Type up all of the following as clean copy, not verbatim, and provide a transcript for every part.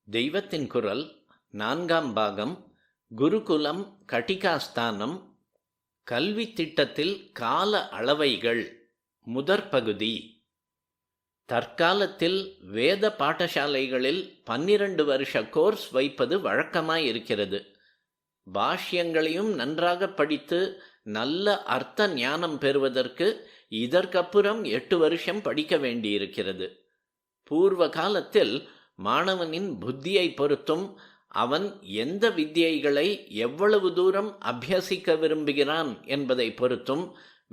தெய்வத்தின் குரல் 4ஆம் பாகம். குருகுலம் கட்டிகாஸ்தானம். கல்வி திட்டத்தில் கால அளவைகள். முதற் பகுதி. தற்காலத்தில் வேத பாடசாலைகளில் 12 வருஷ கோர்ஸ் வைப்பது வழக்கமாயிருக்கிறது. பாஷ்யங்களையும் நன்றாக படித்து நல்ல அர்த்த ஞானம் பெறுவதற்கு இதற்கப்புறம் 8 வருஷம் படிக்க வேண்டியிருக்கிறது. பூர்வ காலத்தில் மாணவனின் புத்தியை பொறுத்தும் அவன் எந்த வித்தியைகளை எவ்வளவு தூரம் அபியசிக்க விரும்புகிறான் என்பதை பொறுத்தும்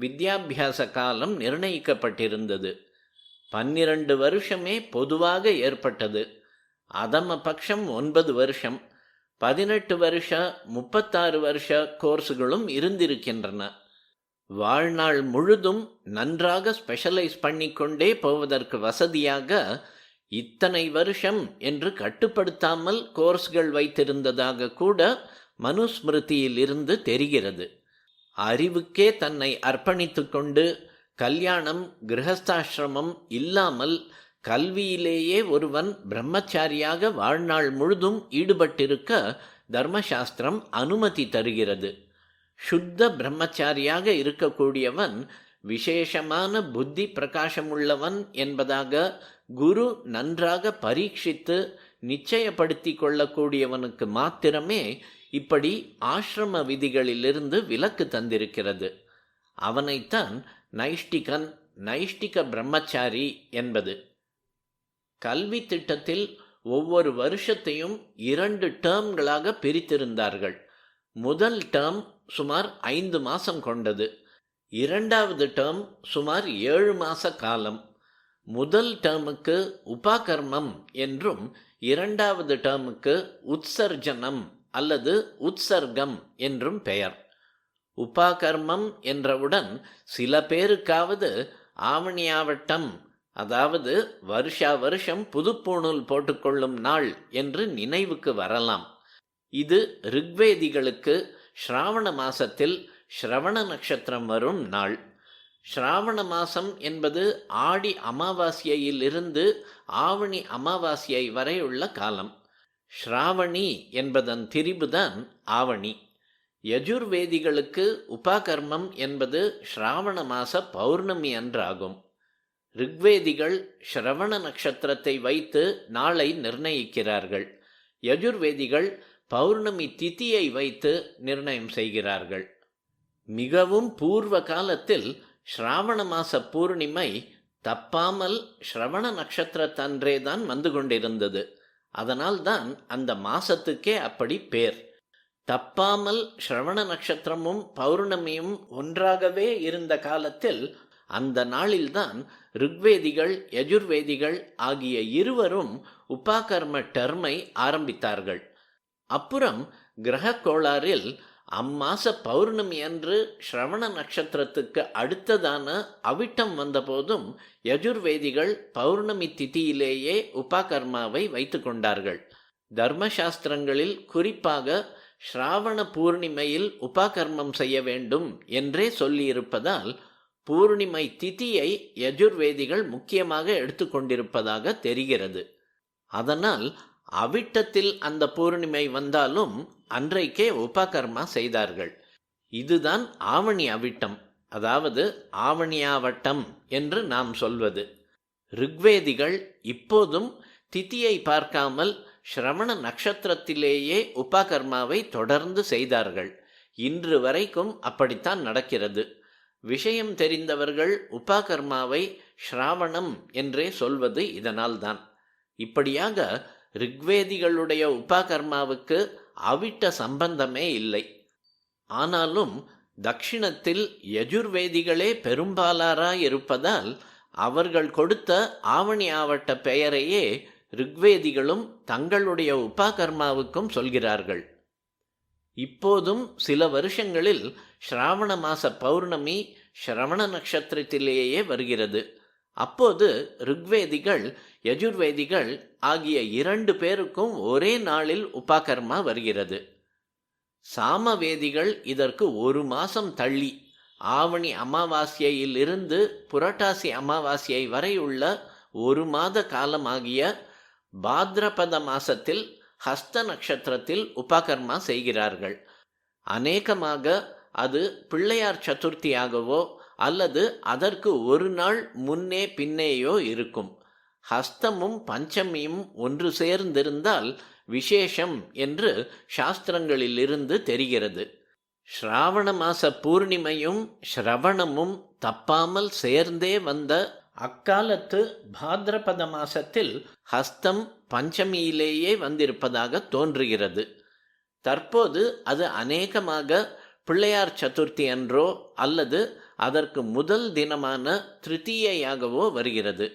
வித்யாபியாச காலம் நிர்ணயிக்கப்பட்டிருந்தது. 12 வருஷமே பொதுவாக ஏற்பட்டது. அதம பட்சம் 9 வருஷம், 18 வருஷ 36 வருஷ கோர்ஸுகளும் இருந்திருக்கின்றன. வாழ்நாள் முழுதும் நன்றாக ஸ்பெஷலைஸ் பண்ணிக்கொண்டே போவதற்கு வசதியாக இத்தனை வருஷம் என்று கட்டுப்படுத்தாமல் கோர்ஸ்கள் வைத்திருந்ததாக கூட மனுஸ்மிருதியில் இருந்து தெரிகிறது. அறிவுக்கே தன்னை அர்ப்பணித்து கொண்டு கல்யாணம் கிரகஸ்தாசிரமம் இல்லாமல் கல்வியிலேயே ஒருவன் பிரம்மச்சாரியாக வாழ்நாள் முழுதும் ஈடுபட்டிருக்க தர்மசாஸ்திரம் அனுமதி தருகிறது. சுத்த பிரம்மச்சாரியாக இருக்கக்கூடியவன் விசேஷமான புத்தி பிரகாசமுள்ளவன் என்பதாக குரு நன்றாக பரீட்சித்து நிச்சயப்படுத்தி கொள்ளக்கூடியவனுக்கு மாத்திரமே இப்படி ஆசிரம விதிகளிலிருந்து விலக்கு தந்திருக்கிறது. அவனைத்தான் நைஷ்டிகன், நைஷ்டிக பிரம்மச்சாரி என்பது. கல்வி திட்டத்தில் ஒவ்வொரு வருஷத்தையும் 2 டேர்ம்களாக பிரித்திருந்தார்கள். முதல் டேர்ம் சுமார் 5 மாதம் கொண்டது. 2வது டேர்ம் சுமார் 7 மாத காலம். முதல் டேர்முக்கு உபாகர்மம் என்றும் 2வது டேர்முக்கு உத்சர்ஜனம் அல்லது உத்சர்கம் என்றும் பெயர். உபாகர்மம் என்றவுடன் சில பேருக்காவது ஆவணியாவட்டம், அதாவது வருஷா வருஷம் புதுப்பூணூல் போட்டுக்கொள்ளும் நாள் என்று நினைவுக்கு வரலாம். இது ரிக்வேதிகளுக்கு ஸ்ராவண மாசத்தில் ஸ்ரவண நட்சத்திரம் வரும் நாள். ஸ்ராவண மாசம் என்பது ஆடி அமாவாசையிலிருந்து ஆவணி அமாவாசை வரை உள்ள காலம். ஸ்ராவணி என்பதன் திரிபுதான் ஆவணி. யஜுர்வேதிகளுக்கு உபாகர்மம் என்பது ஸ்ராவண மாச பௌர்ணமி அன்றாகும். ரிக்வேதிகள் ஸ்ரவண நட்சத்திரத்தை வைத்து நாளை நிர்ணயிக்கிறார்கள். யஜுர்வேதிகள் பௌர்ணமி திதியை வைத்து நிர்ணயம் செய்கிறார்கள். மிகவும் பூர்வ காலத்தில் ஸ்ராவண மாச பூர்ணிமை தப்பாமல் ஸ்ரவண நட்சத்திரத்தன்றேதான் வந்து கொண்டிருந்தது. அதனால்தான் அந்த மாசத்துக்கே அப்படி பேர். தப்பாமல் ஸ்ரவண நட்சத்திரமும் பௌர்ணமியும் ஒன்றாகவே இருந்த காலத்தில் அந்த நாளில்தான் ரிக்வேதிகள் யஜுர்வேதிகள் ஆகிய இருவரும் உபாகர்ம டர்மை ஆரம்பித்தார்கள். அப்புறம் கிரக கோளாறில் அம்மாச பௌர்ணமி அன்று ஸ்ரவண நட்சத்திரத்துக்கு அடுத்ததான அவிட்டம் வந்தபோதும் யஜுர்வேதிகள் பௌர்ணமி திதியிலேயே உபாகர்மாவை வைத்து கொண்டார்கள். தர்மசாஸ்திரங்களில் குறிப்பாக ஸ்ராவண பூர்ணிமையில் உபாகர்மம் செய்ய வேண்டும் என்றே சொல்லியிருப்பதால் பூர்ணிமை திதியை யஜுர்வேதிகள் முக்கியமாக எடுத்துக்கொண்டிருப்பதாக தெரிகிறது. அதனால் அவிட்டத்தில் அந்த பூர்ணிமை வந்தாலும் அன்றைக்கே உபாகர்மா செய்தார்கள். இதுதான் ஆவணி அவிட்டம், அதாவது ஆவணியாவட்டம் என்று நாம் சொல்வது. ரிக்வேதிகள் இப்போதும் திதியை பார்க்காமல் ஸ்ரவண நட்சத்திரத்திலேயே உபாகர்மாவை தொடர்ந்து செய்தார்கள். இன்று வரைக்கும் அப்படித்தான் நடக்கிறது. விஷயம் தெரிந்தவர்கள் உபாகர்மாவை ஸ்ராவணம் என்றே சொல்வது இதனால்தான். இப்படியாக ரிக்வேதிகளுடைய உபாகர்மாவுக்கு அவிட்ட சம்பந்தமே இல்லை. ஆனாலும் தக்ஷிணத்தில் யஜுர்வேதிகளே பெரும்பாலாராயிருப்பதால் அவர்கள் கொடுத்த ஆவணி ஆவட்ட பெயரையே ரிக்வேதிகளும் தங்களுடைய உபாகர்மாவுக்கும் சொல்கிறார்கள். இப்போதும் சில வருஷங்களில் ஸ்ராவண மாச பௌர்ணமி ஸ்ரவண நட்சத்திரத்திலேயே வருகிறது. அப்போது ரிக்வேதிகள் யஜுர்வேதிகள் ஆகிய 2 பேருக்கும் ஒரே நாளில் உபாகர்மா வருகிறது. சாமவேதிகள் இதற்கு 1 மாதம் தள்ளி ஆவணி அமாவாசையிலிருந்து புரட்டாசி அமாவாசை வரை உள்ள 1 மாத காலமாகிய பாத்ரபத மாசத்தில் ஹஸ்த நட்சத்திரத்தில் உபகர்மா செய்கிறார்கள். அநேகமாக அது பிள்ளையார் சதுர்த்தியாகவோ அல்லது அதற்கு ஒரு நாள் முன்னே பின்னேயோ இருக்கும். ஹஸ்தமும் பஞ்சமியும் ஒன்று சேர்ந்திருந்தால் விசேஷம் என்று சாஸ்திரங்களிலிருந்து தெரிகிறது. ஸ்ராவண மாச பூர்ணிமையும் ஸ்ரவணமும் தப்பாமல் சேர்ந்தே வந்த அக்காலத்து பாத்ரபத மாசத்தில் ஹஸ்தம் பஞ்சமியிலேயே வந்திருப்பதாக தோன்றுகிறது. தற்போது அது அநேகமாக பிள்ளையார் சதுர்த்தி அன்றோ அல்லது அதற்கு முதல் தினமான திருத்தீயையாகவோ வருகிறது.